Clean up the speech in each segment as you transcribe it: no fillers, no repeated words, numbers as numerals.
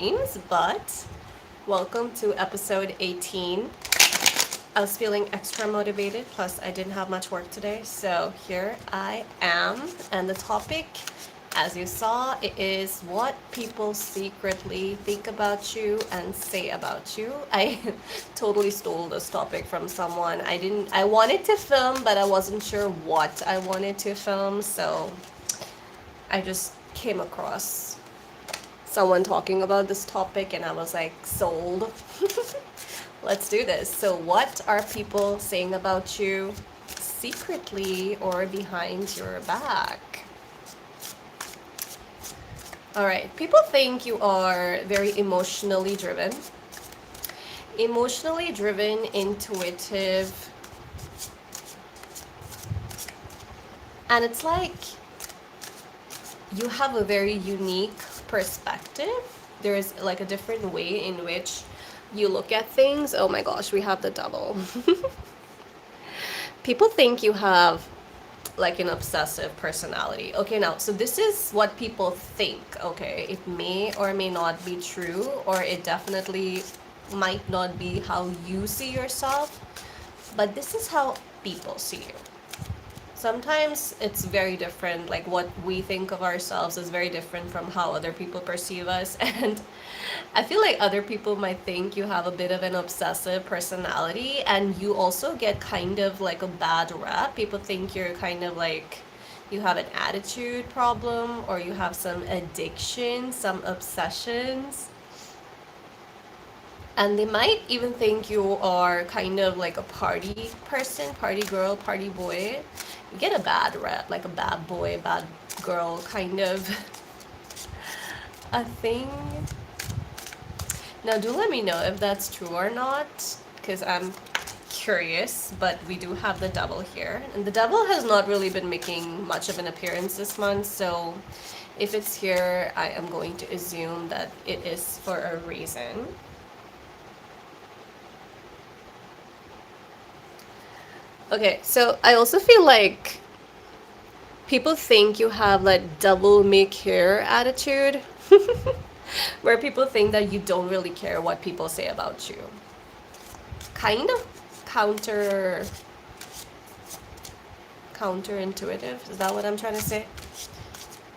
names, but welcome to episode 18. I was feeling extra motivated, plus I didn't have much work today, so here I am. And the topic, as you saw, it is what people secretly think about you and say about you. I totally stole this topic from someone. I wanted to film, but I wasn't sure what I wanted to film, so I just came across someone talking about this topic and I was like, sold. Let's do this. So, what are people saying about you secretly or behind your back? All right, people think you are very emotionally driven, intuitive, and it's like you have a very unique perspective. There's like a different way in which you look at things. Oh my gosh, we have the double. People think you have like an obsessive personality. Okay, now, so this is what people think, okay? It may or may not be true, or it definitely might not be how you see yourself, but this is how people see you. Sometimes it's very different, like what we think of ourselves is very different from how other people perceive us. And I feel like other people might think you have a bit of an obsessive personality, and you also get kind of like a bad rap. People think you're kind of like you have an attitude problem, or you have some addiction, some obsessions, and they might even think you are kind of like a party person, party girl, party boy. You get a bad rep, like a bad boy, bad girl kind of a thing. Now, do let me know if that's true or not, because I'm curious, but we do have the devil here. And the devil has not really been making much of an appearance this month, so if it's here, I am going to assume that it is for a reason. Okay, so I also feel like people think you have like double me care attitude, where people think that you don't really care what people say about you. Kind of counterintuitive. Is that what I'm trying to say?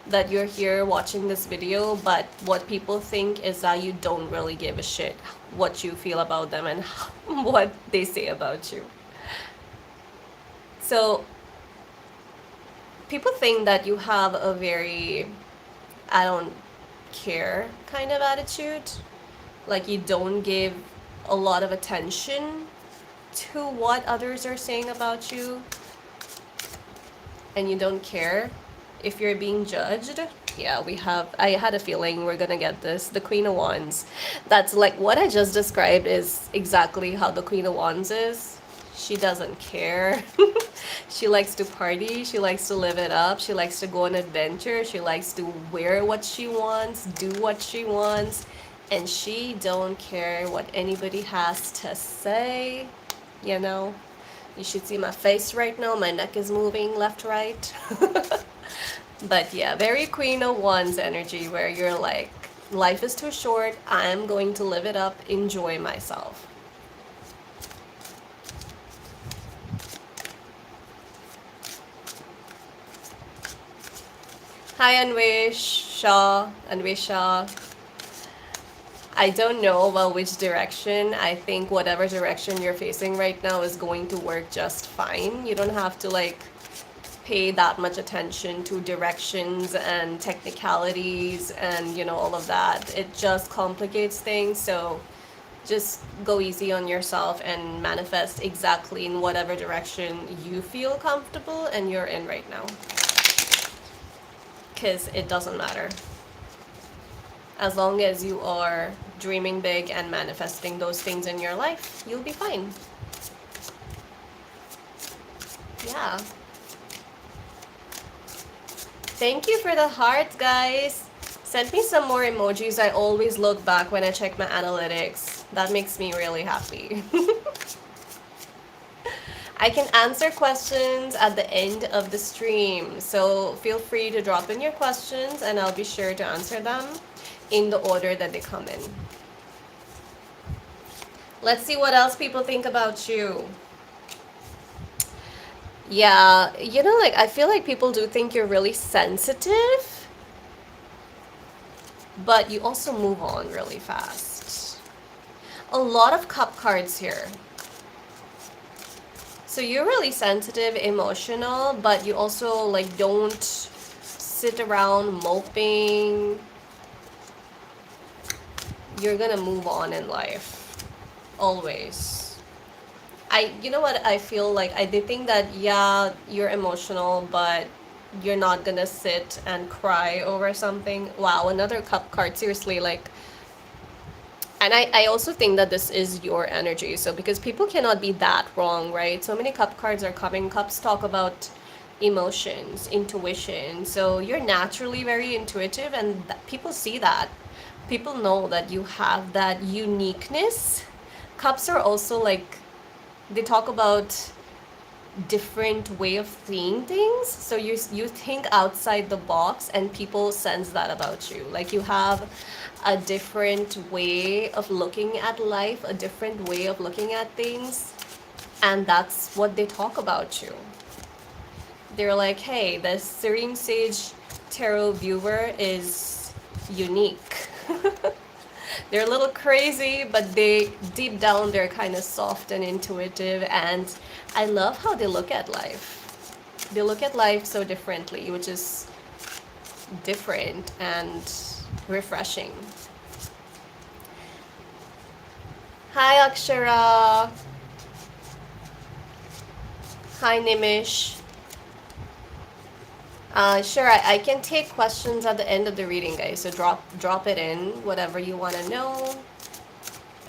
That you're here watching this video, but what people think is that you don't really give a shit what you feel about them and what they say about you. So people think that you have a very I don't care kind of attitude. Like you don't give a lot of attention to what others are saying about you, and you don't care if you're being judged. Yeah, I had a feeling we're gonna get this. The Queen of Wands. That's like what I just described is exactly how the Queen of Wands is. She doesn't care. She likes to party. She likes to live it up. She likes to go on adventure. She likes to wear what she wants, do what she wants, and she don't care what anybody has to say. You know, you should see my face right now. My neck is moving left, right. But yeah, very Queen of Wands energy, where you're like, life is too short. I'm going to live it up, enjoy myself. Hi, Anwish Shaw. I don't know about which direction. I think whatever direction you're facing right now is going to work just fine. You don't have to like pay that much attention to directions and technicalities and all of that. It just complicates things. So just go easy on yourself and manifest exactly in whatever direction you feel comfortable and you're in right now. Because it doesn't matter. As long as you are dreaming big and manifesting those things in your life, you'll be fine. Yeah. Thank you for the heart, guys. Send me some more emojis. I always look back when I check my analytics. That makes me really happy. I can answer questions at the end of the stream, so feel free to drop in your questions and I'll be sure to answer them. in the order that they come in. Let's see what else people think about you. Yeah, like I feel like people do think you're really sensitive, but you also move on really fast. A lot of cup cards here. So you're really sensitive, emotional, but you also like don't sit around moping. You're gonna move on in life. Always. You know what, I feel like I did think that, yeah, you're emotional, but you're not gonna sit and cry over something. Wow, another cup card. Seriously, like, and I also think that this is your energy. So because people cannot be that wrong, right? So many cup cards are coming. Cups talk about emotions, intuition. So you're naturally very intuitive, and people see that. People know that you have that uniqueness. Cups are also like, they talk about different way of seeing things. So you think outside the box, and people sense that about you. Like you have a different way of looking at life, a different way of looking at things, and that's what they talk about you. They're like, hey, the Serene Sage Tarot viewer is unique. They're a little crazy, but they deep down they're kind of soft and intuitive, and I love how they look at life. They look at life so differently, which is different and refreshing. Hi Akshara. Hi Nimish. Sure, I can take questions at the end of the reading, guys. So drop it in, whatever you want to know.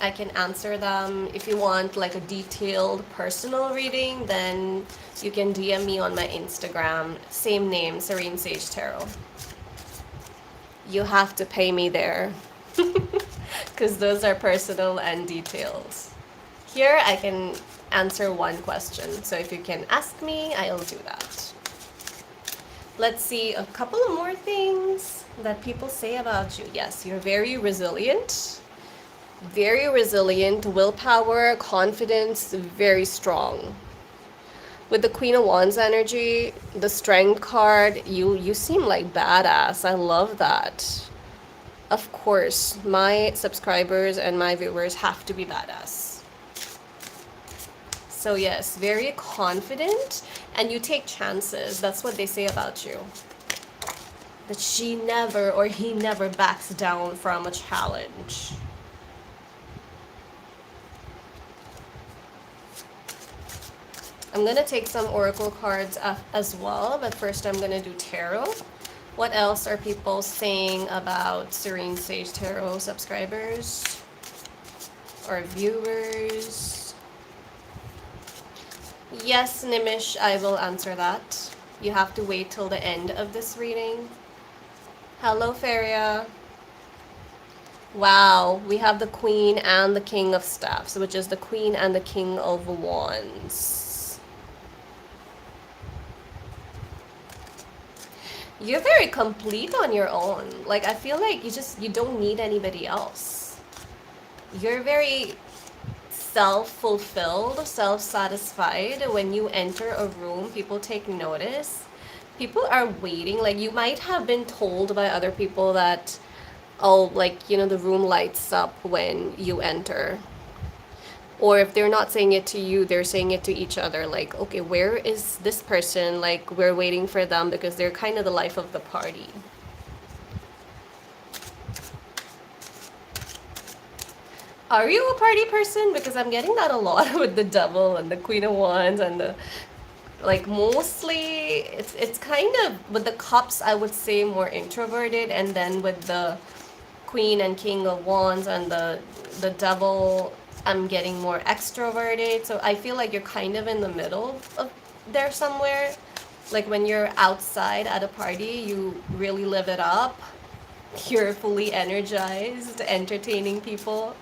I can answer them. If you want like a detailed personal reading, then you can DM me on my Instagram. Same name, Serene Sage Tarot. You have to pay me there, because those are personal and details. Here I can answer one question. So if you can ask me, I'll do that. Let's see a couple of more things that people say about you. Yes, you're very resilient. Very resilient, willpower, confidence, very strong. With the Queen of Wands energy, the Strength card, you seem like badass. I love that. Of course, my subscribers and my viewers have to be badass. So yes, very confident, and you take chances. That's what they say about you. That she never or he never backs down from a challenge. I'm going to take some oracle cards as well, but first I'm going to do tarot. What else are people saying about Serene Sage Tarot subscribers or viewers? Yes, Nimish, I will answer that. You have to wait till the end of this reading. Hello, Feria. Wow, we have the Queen and the King of Staffs, which is the Queen and the King of Wands. You're very complete on your own. Like, I feel like you don't need anybody else. You're very self-fulfilled, self-satisfied. When you enter a room, people take notice. People are waiting. Like, you might have been told by other people that, oh, like, the room lights up when you enter. Or if they're not saying it to you, they're saying it to each other. Like, okay, where is this person? Like, we're waiting for them because they're kind of the life of the party. Are you a party person? Because I'm getting that a lot with the Devil and the Queen of Wands and the, like, mostly it's kind of with the Cups, I would say more introverted, and then with the Queen and King of Wands and the Devil, I'm getting more extroverted. So I feel like you're kind of in the middle of there somewhere. Like when you're outside at a party, you really live it up. You're fully energized, entertaining people.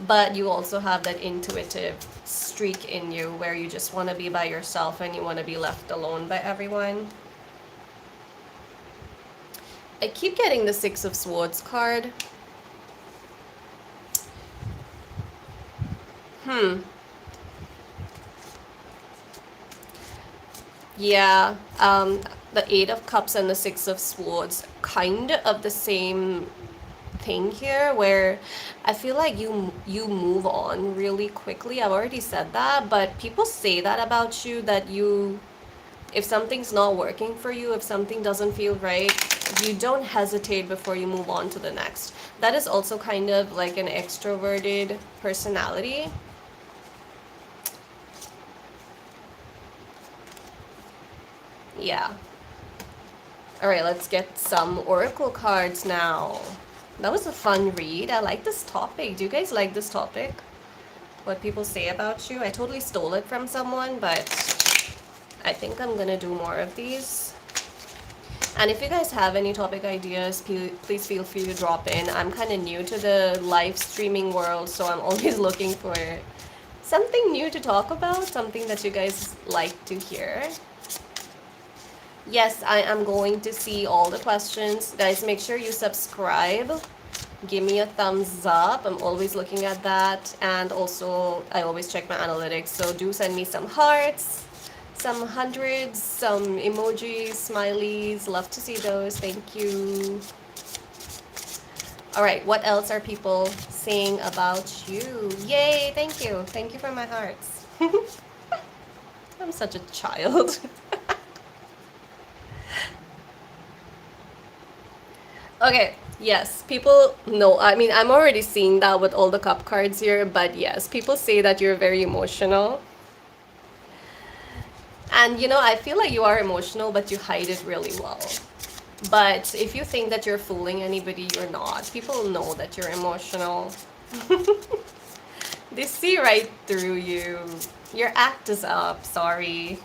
But you also have that intuitive streak in you where you just want to be by yourself and you want to be left alone by everyone. I keep getting the Six of Swords card. Hmm. Yeah. The Eight of Cups and the Six of Swords, kind of the same thing here, where I feel like you move on really quickly. I've already said that, but people say that about you, that you, if something's not working for you, if something doesn't feel right, you don't hesitate before you move on to the next. That is also kind of like an extroverted personality. Yeah. All right, let's get some oracle cards now. That was a fun read. I like this topic. Do you guys like this topic? What people say about you? I totally stole it from someone, but I think I'm gonna do more of these. And if you guys have any topic ideas, please feel free to drop in. I'm kind of new to the live streaming world, so I'm always looking for something new to talk about, something that you guys like to hear. Yes, I am going to see all the questions. Guys, make sure you subscribe. Give me a thumbs up. I'm always looking at that. And also, I always check my analytics. So do send me some hearts, some hundreds, some emojis, smileys. Love to see those. Thank you. All right, what else are people saying about you? Yay, thank you. Thank you for my hearts. I'm such a child. Okay, yes, people know. I mean, I'm already seeing that with all the cup cards here, but yes, people say that you're very emotional. And I feel like you are emotional, but you hide it really well. But if you think that you're fooling anybody, you're not. People know that you're emotional. They see right through you. Your act is up, sorry.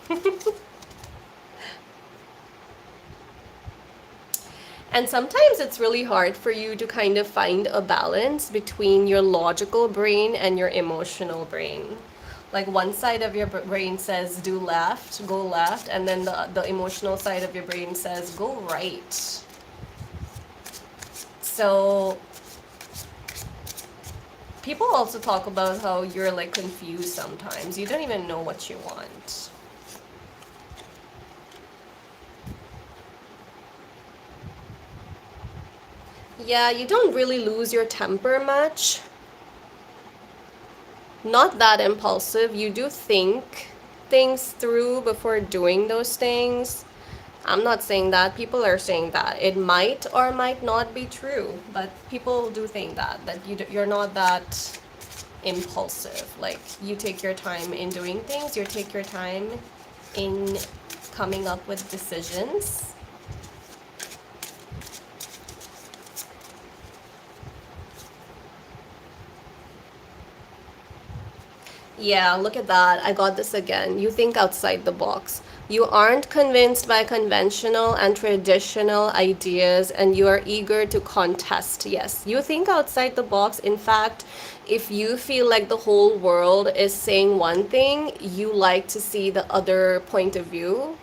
And sometimes it's really hard for you to kind of find a balance between your logical brain and your emotional brain. Like one side of your brain says do left, go left, and then the emotional side of your brain says go right. So people also talk about how you're like confused sometimes. You don't even know what you want. Yeah, you don't really lose your temper much. Not that impulsive. You do think things through before doing those things. I'm not saying that. People are saying that. It might or might not be true, but people do think that you're not that impulsive. Like, you take your time in doing things. You take your time in coming up with decisions. Yeah, look at that. I got this again. You think outside the box. You aren't convinced by conventional and traditional ideas, and you are eager to contest. Yes, you think outside the box. In fact, if you feel like the whole world is saying one thing, you like to see the other point of view.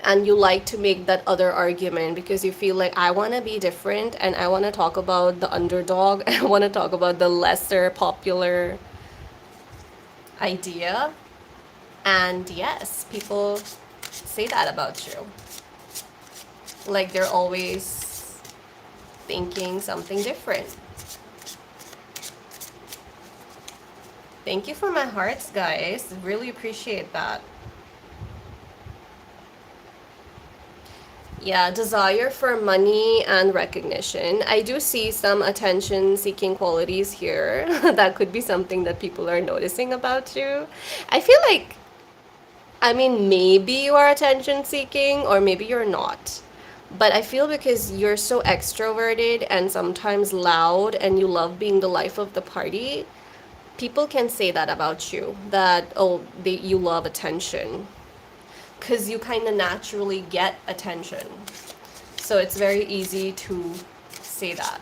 And you like to make that other argument because you feel like, I want to be different and I want to talk about the underdog. I want to talk about the lesser popular idea. And yes, people say that about you. Like they're always thinking something different. Thank you for my hearts, guys. Really appreciate that. Yeah, desire for money and recognition. I do see some attention seeking qualities here. That could be something that people are noticing about you. I feel like, I mean, maybe you are attention seeking or maybe you're not. But I feel because you're so extroverted and sometimes loud and you love being the life of the party, people can say that about you, that, oh, you love attention. Because you kind of naturally get attention. So it's very easy to say that.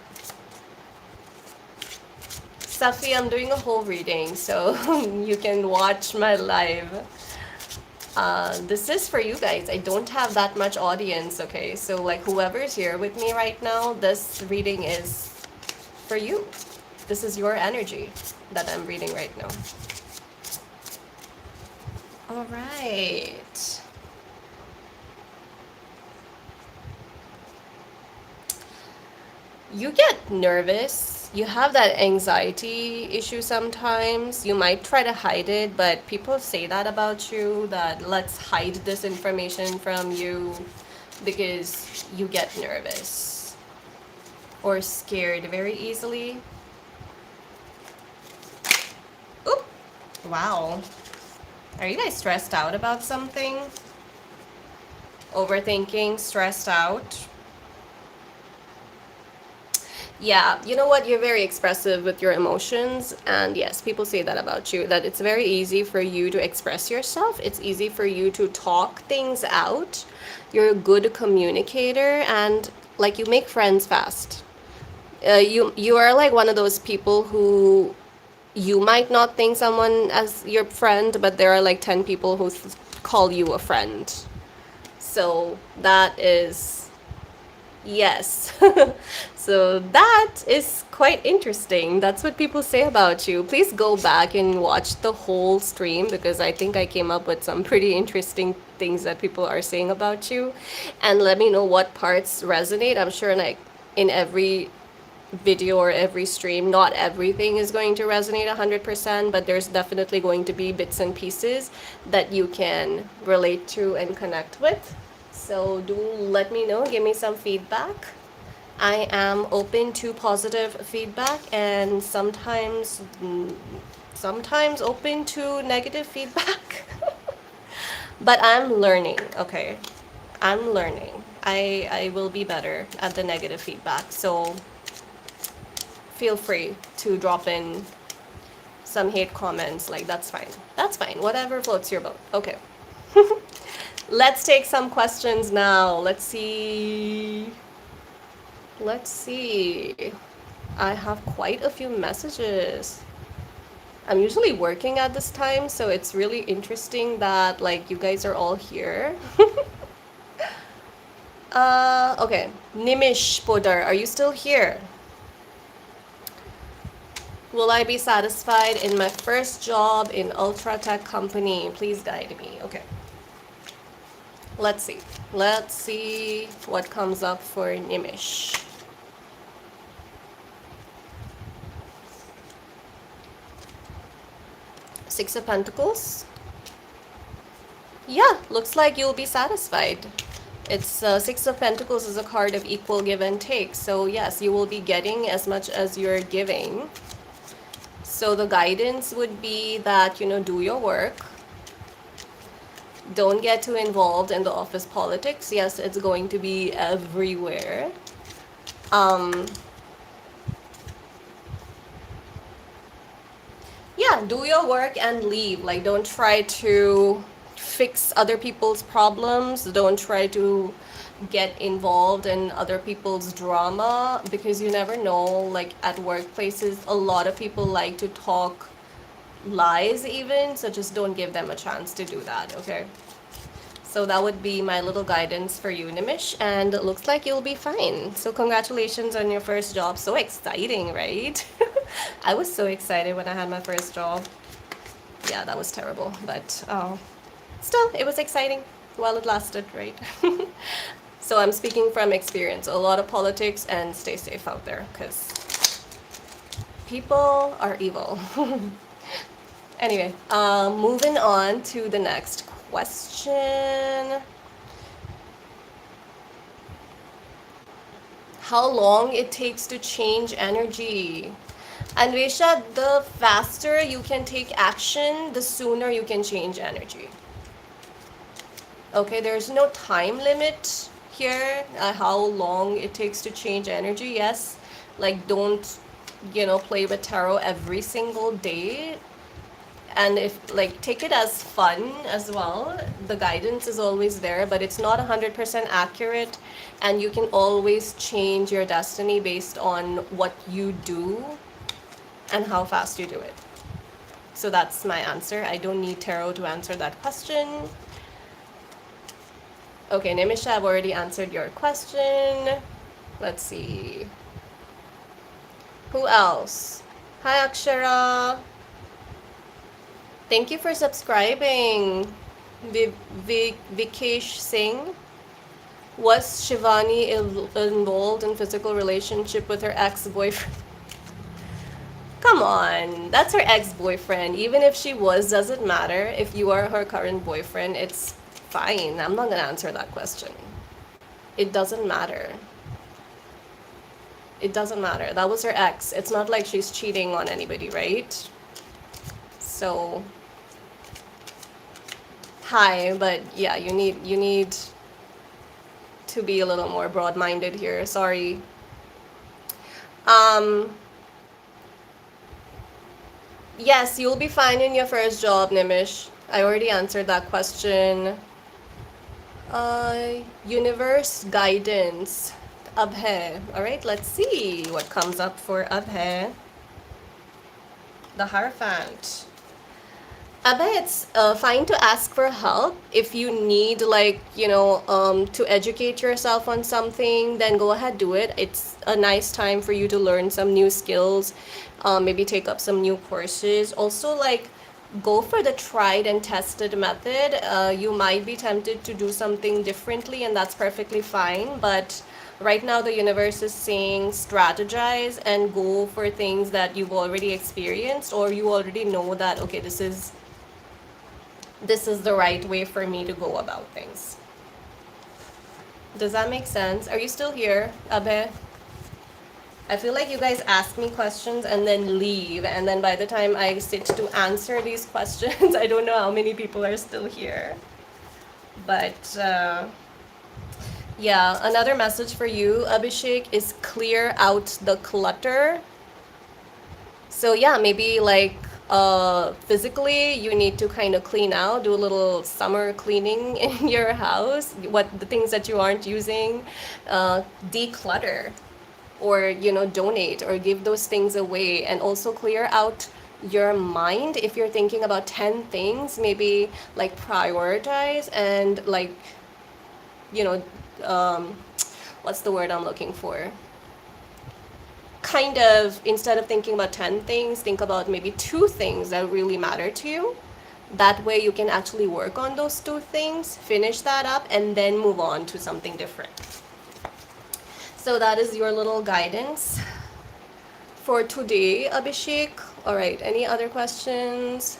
Safi, I'm doing a whole reading, so you can watch my live. This is for you guys. I don't have that much audience, okay? So, like, whoever's here with me right now, this reading is for you. This is your energy that I'm reading right now. All right. You get nervous. You have that anxiety issue sometimes. You might try to hide it, but people say that about you, that let's hide this information from you because you get nervous or scared very easily. Oop! Wow. Are you guys stressed out about something? Overthinking, stressed out? Yeah, you know what? You're very expressive with your emotions. And yes, people say that about you, that it's very easy for you to express yourself. It's easy for you to talk things out. You're a good communicator and like you make friends fast. You are like one of those people who you might not think someone as your friend, but there are like 10 people who call you a friend. So that is, yes. So that is quite interesting. That's what people say about you. Please go back and watch the whole stream because I think I came up with some pretty interesting things that people are saying about you. And let me know what parts resonate. I'm sure like in every video or every stream, not everything is going to resonate 100%, but there's definitely going to be bits and pieces that you can relate to and connect with. So do let me know, give me some feedback. I am open to positive feedback and sometimes open to negative feedback. But I'm learning, okay? I'm learning. I will be better at the negative feedback. So feel free to drop in some hate comments. Like, that's fine. That's fine. Whatever floats your boat. Okay. Let's take some questions now. Let's see. Let's see. I have quite a few messages. I'm usually working at this time, so it's really interesting that like you guys are all here. Okay. Nimish Podar, are you still here? Will I be satisfied in my first job in ultra tech company? Please guide me. Okay. Let's see. Let's see what comes up for Nimish. Six of Pentacles. Yeah, looks like you'll be satisfied. It's Six of Pentacles is a card of equal give and take. So yes, you will be getting as much as you're giving. So the guidance would be that, you know, do your work. Don't get too involved in the office politics. Yes, it's going to be everywhere. Yeah, do your work and leave. Like, don't try to fix other people's problems. Don't try to get involved in other people's drama because you never know. Like, at workplaces, a lot of people like to talk lies even, so just don't give them a chance to do that, okay? So that would be my little guidance for you, Nimish, and it looks like you'll be fine. So congratulations on your first job. So exciting, right? I was so excited when I had my first job. Yeah, that was terrible, but still, it was exciting while it lasted, right? So I'm speaking from experience. A lot of politics, and stay safe out there, because people are evil. Anyway, moving on to the next question. How long it takes to change energy? Anvesha, the faster you can take action, the sooner you can change energy. Okay, there's no time limit here, how long it takes to change energy. Yes, like don't, you know, play with tarot every single day. And if like take it as fun as well. The guidance is always there, but it's not 100% accurate, and you can always change your destiny based on what you do and how fast you do it. So that's my answer. I don't need tarot to answer that question. Okay, Nimisha, I've already answered your question. Let's see. Who else? Hi, Akshara. Thank you for subscribing. Vikesh Singh. Was Shivani involved in physical relationship with her ex-boyfriend? Come on, that's her ex-boyfriend. Even if she was, doesn't matter. If you are her current boyfriend, it's fine. I'm not gonna answer that question. It doesn't matter. It doesn't matter. That was her ex. It's not like she's cheating on anybody, right? So, hi, but yeah, you need to be a little more broad-minded here. Sorry. Um, yes, you'll be fine in your first job, Nimish. I already answered that question. Universe guidance. Abhay. Alright, let's see what comes up for Abhay. The Hierophant. Abhay, it's fine to ask for help. If you need, like, to educate yourself on something, then go ahead, do it. It's a nice time for you to learn some new skills, maybe take up some new courses. Also, like, go for the tried and tested method. You might be tempted to do something differently, and that's perfectly fine. But right now, the universe is saying strategize and go for things that you've already experienced, or you already know that, okay, this is the right way for me to go about things. Does that make sense? Are you still here, Abhay? I feel like you guys ask me questions and then leave, and then by the time I sit to answer these questions, I don't know how many people are still here. But yeah, another message for you, Abhishek, is clear out the clutter. So yeah, maybe like physically you need to kind of clean out, do a little summer cleaning in your house, what the things that you aren't using, declutter, or donate or give those things away, and also clear out your mind. If you're thinking about 10 things, maybe like prioritize and like um, what's the word I'm looking for, kind of, instead of thinking about 10 things, think about maybe 2 things that really matter to you. That way you can actually work on those 2 things, finish that up, and then move on to something different. So that is your little guidance for today, Abhishek. All right, any other questions?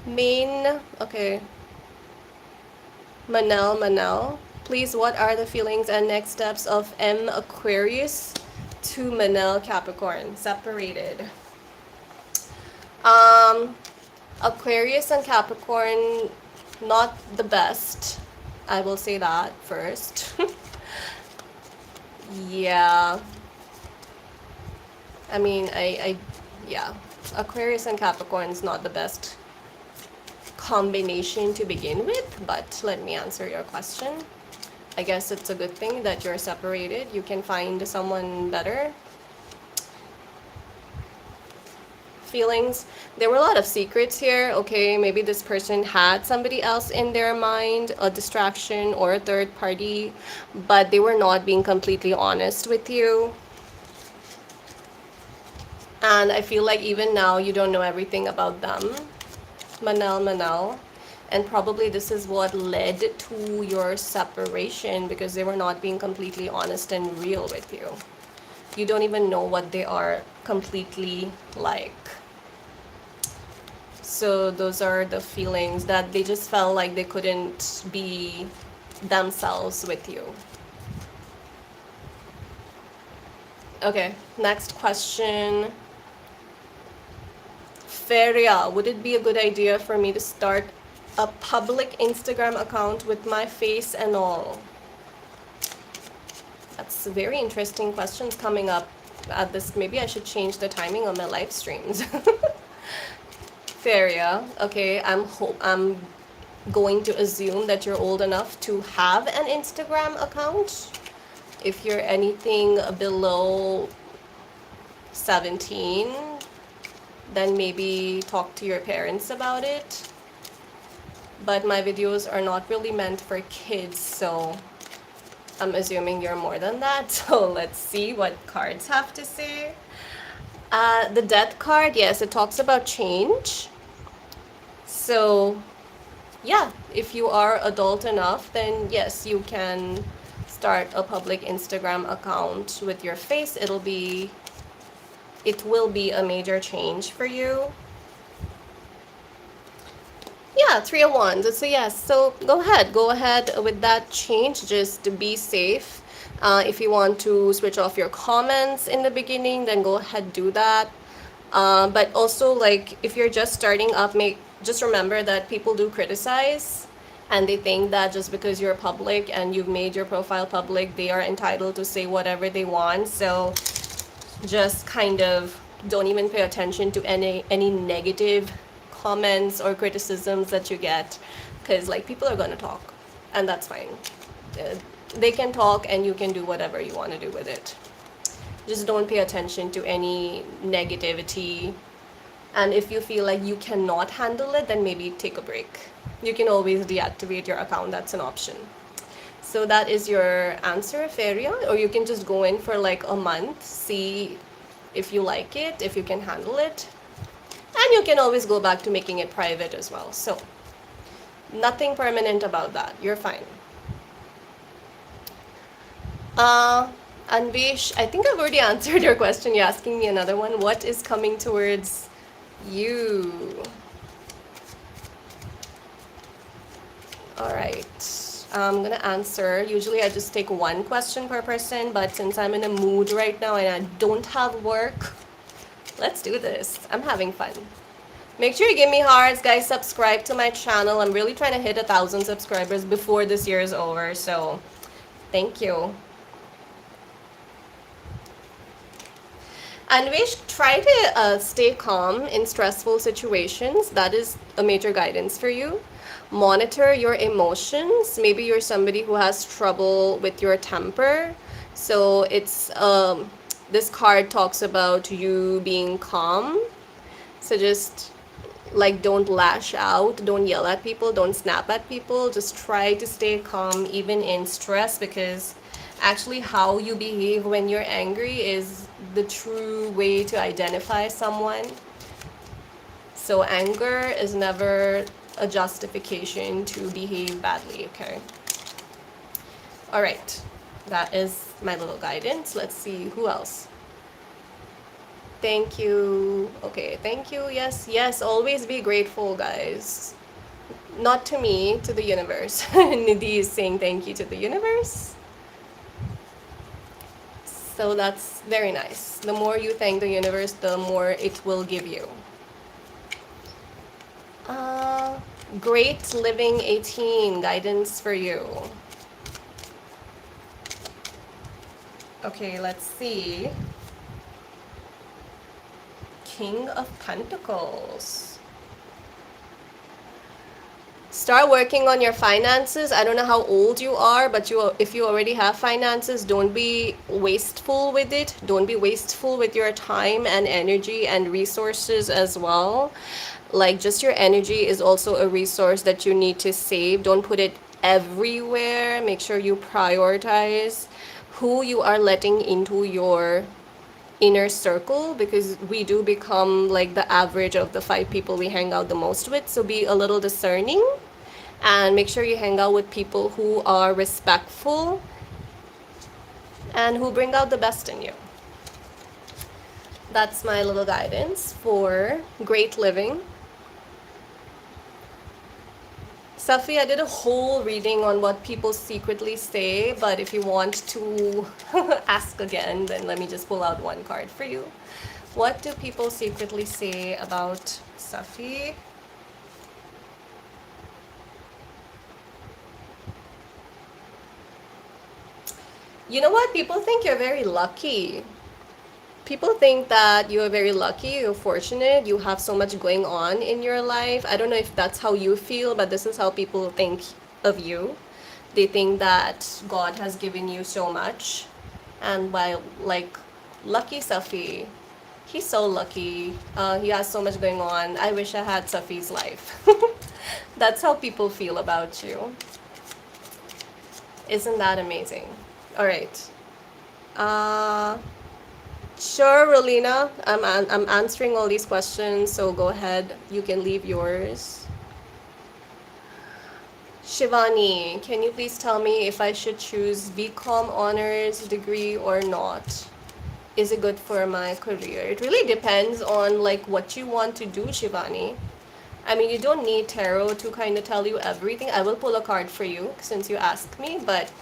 Main, okay. Manel. Please, what are the feelings and next steps of M Aquarius to Manel Capricorn? Separated. Aquarius and Capricorn, not the best. I will say that first. Yeah. I mean, yeah. Aquarius and Capricorn is not the best combination to begin with, but let me answer your question. I guess it's a good thing that you're separated. You can find someone better. Feelings. There were a lot of secrets here. Okay, maybe this person had somebody else in their mind, a distraction or a third party, but they were not being completely honest with you. And I feel like even now you don't know everything about them. Manel. And probably this is what led to your separation, because they were not being completely honest and real with you. You don't even know what they are completely like. So those are the feelings, that they just felt like they couldn't be themselves with you. Okay, next question. Feria, would it be a good idea for me to start a public Instagram account with my face and all? That's very interesting questions coming up at this. Maybe I should change the timing on my live streams. Feria, okay, I'm going to assume that you're old enough to have an Instagram account. If you're anything below 17, then maybe talk to your parents about it. but my videos are not really meant for kids, so I'm assuming you're more than that. So let's see what cards have to say. The death card, yes, it talks about change. So yeah, if you are adult enough, then yes, you can start a public Instagram account with your face. It will be a major change for you. Yeah, 3 of Wands. It's a yes. So go ahead with that change. Just be safe. If you want to switch off your comments in the beginning, then go ahead, do that. But also, like, if you're just starting up, just remember that people do criticize, and they think that just because you're public and you've made your profile public, they are entitled to say whatever they want. So just kind of don't even pay attention to any negative comments or criticisms that you get, because like people are going to talk, and that's fine. Uh, they can talk and you can do whatever you want to do with it. Just don't pay attention to any negativity, and if you feel like you cannot handle it, then maybe take a break. You can always deactivate your account. That's an option. So that is your answer, Feria. Or you can just go in for like a month, see if you like it, if you can handle it. And you can always go back to making it private as well. So nothing permanent about that. You're fine. Anvesh, I think I've already answered your question. You're asking me another one. What is coming towards you? All right. I'm gonna answer. Usually I just take one question per person, but since I'm in a mood right now and I don't have work, let's do this. I'm having fun. Make sure you give me hearts, guys. Subscribe to my channel. I'm really trying to hit 1,000 subscribers before this year is over, so thank you. Anvesh, try to stay calm in stressful situations. That is a major guidance for you. Monitor your emotions. Maybe you're somebody who has trouble with your temper. So it's this card talks about you being calm. So just like don't lash out, don't yell at people, don't snap at people. Just try to stay calm even in stress, because actually how you behave when you're angry is the true way to identify someone. So anger is never a justification to behave badly, okay? All right, that is my little guidance. Let's see who else. Thank you. Okay, thank you. Yes, yes, always be grateful, guys. Not to me, to the universe. Nidhi is saying thank you to the universe. So that's very nice. The more you thank the universe, the more it will give you. Great Living 18, guidance for you. Okay, let's see. King of Pentacles. Start working on your finances. I don't know how old you are, but if you already have finances, don't be wasteful with it. Don't be wasteful with your time and energy and resources as well. Like, just your energy is also a resource that you need to save. Don't put it everywhere. Make sure you prioritize who you are letting into your inner circle, because we do become like the average of the 5 people we hang out the most with. So be a little discerning and make sure you hang out with people who are respectful and who bring out the best in you. That's my little guidance for Great Living. Safi, I did a whole reading on what people secretly say, but if you want to ask again, then let me just pull out one card for you. What do people secretly say about Safi? You know what? People think you're very lucky. People think that you're very lucky, you're fortunate, you have so much going on in your life. I don't know if that's how you feel, but this is how people think of you. They think that God has given you so much. And while, like, lucky Safi, he's so lucky. He has so much going on. I wish I had Safi's life. That's how people feel about you. Isn't that amazing? All right. Uh, sure, Rolina. I'm answering all these questions, so go ahead. You can leave yours. Shivani, can you please tell me if I should choose BCom honors degree or not? Is it good for my career? It really depends on like what you want to do, Shivani. I mean, you don't need tarot to kind of tell you everything. I will pull a card for you since you asked me, but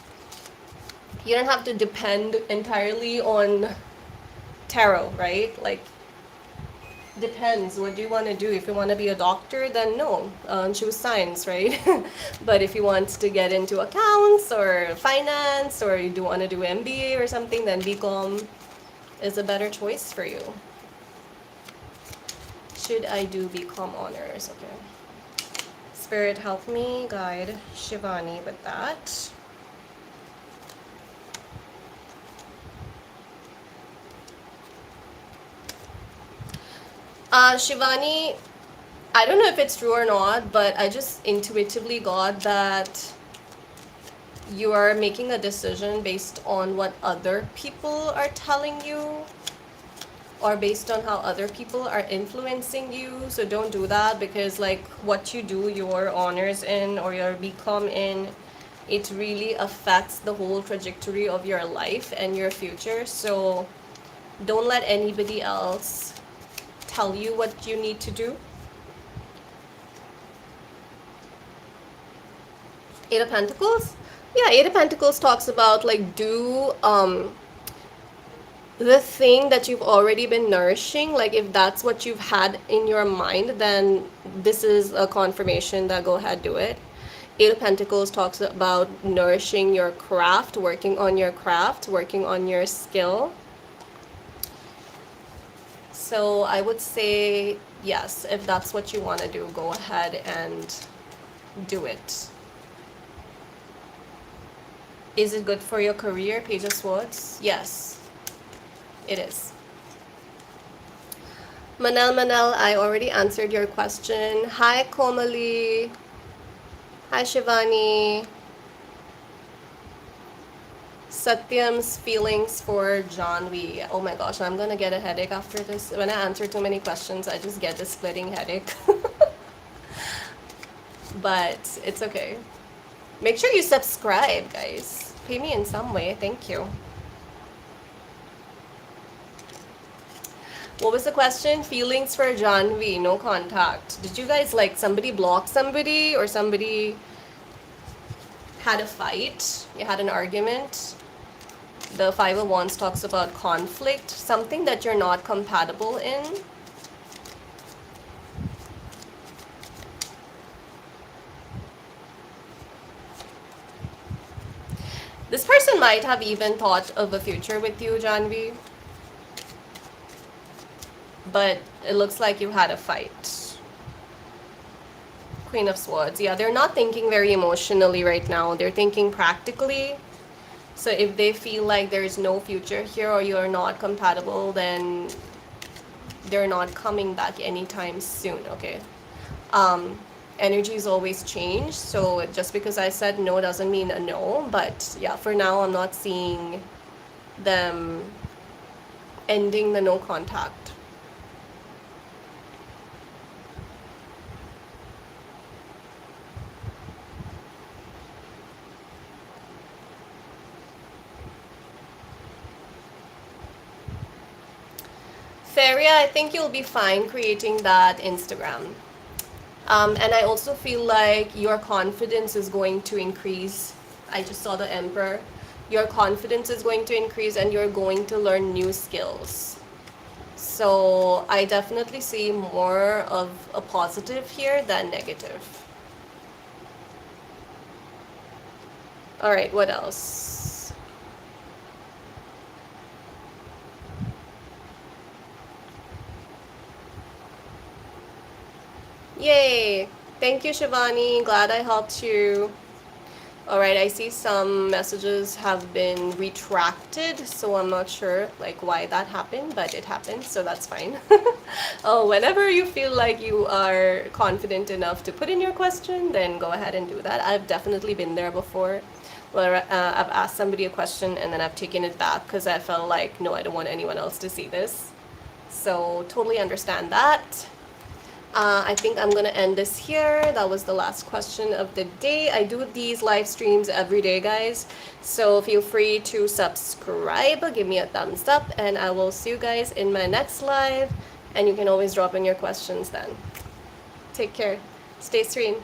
you don't have to depend entirely on tarot, right? Like, depends. What do you want to do? If you want to be a doctor, then no, choose science, right? But if you want to get into accounts or finance, or you do want to do MBA or something, then BCom is a better choice for you. Should I do BCom honors? Okay. Spirit, help me guide Shivani with that. Shivani, I don't know if it's true or not, but I just intuitively got that you are making a decision based on what other people are telling you or based on how other people are influencing you. So don't do that, because like what you do your honors in or your BCom in, it really affects the whole trajectory of your life and your future. So don't let anybody else tell you what you need to do. Eight of Pentacles? Yeah, Eight of Pentacles talks about like do the thing that you've already been nourishing. Like if that's what you've had in your mind, then this is a confirmation that go ahead, do it. Eight of Pentacles talks about nourishing your craft, working on your craft, working on your skill. So I would say yes, if that's what you want to do, go ahead and do it. Is it good for your career? Page of Swords? Yes, it is. Manel, I already answered your question. Hi, Komali. Hi, Shivani. Satyam's feelings for Janvi. Oh my gosh, I'm gonna get a headache after this. When I answer too many questions, I just get this splitting headache. But it's okay. Make sure you subscribe, guys. Pay me in some way. Thank you. What was the question? Feelings for Janvi, no contact. Did you guys like somebody block somebody, or somebody had a fight? You had an argument? The Five of Wands talks about conflict, something that you're not compatible in. This person might have even thought of a future with you, Janvi. But it looks like you had a fight. Queen of Swords. Yeah, they're not thinking very emotionally right now. They're thinking practically. So if they feel like there's no future here or you're not compatible, then they're not coming back anytime soon, okay? Energies always change, so just because I said no doesn't mean a no. But yeah, for now I'm not seeing them ending the no contact. Feria, I think you'll be fine creating that Instagram. And I also feel like your confidence is going to increase. I just saw the Emperor. Your confidence is going to increase and you're going to learn new skills. So I definitely see more of a positive here than negative. All right, what else? Yay! Thank you, Shivani. Glad I helped you. All right, I see some messages have been retracted, so I'm not sure like why that happened, but it happened, so that's fine. Oh, whenever you feel like you are confident enough to put in your question, then go ahead and do that. I've definitely been there before, where I've asked somebody a question and then I've taken it back because I felt like, no, I don't want anyone else to see this. So totally understand that. I think I'm gonna end this here. That was the last question of the day. I do these live streams every day, guys. So feel free to subscribe, give me a thumbs up, and I will see you guys in my next live. And you can always drop in your questions then. Take care. Stay serene.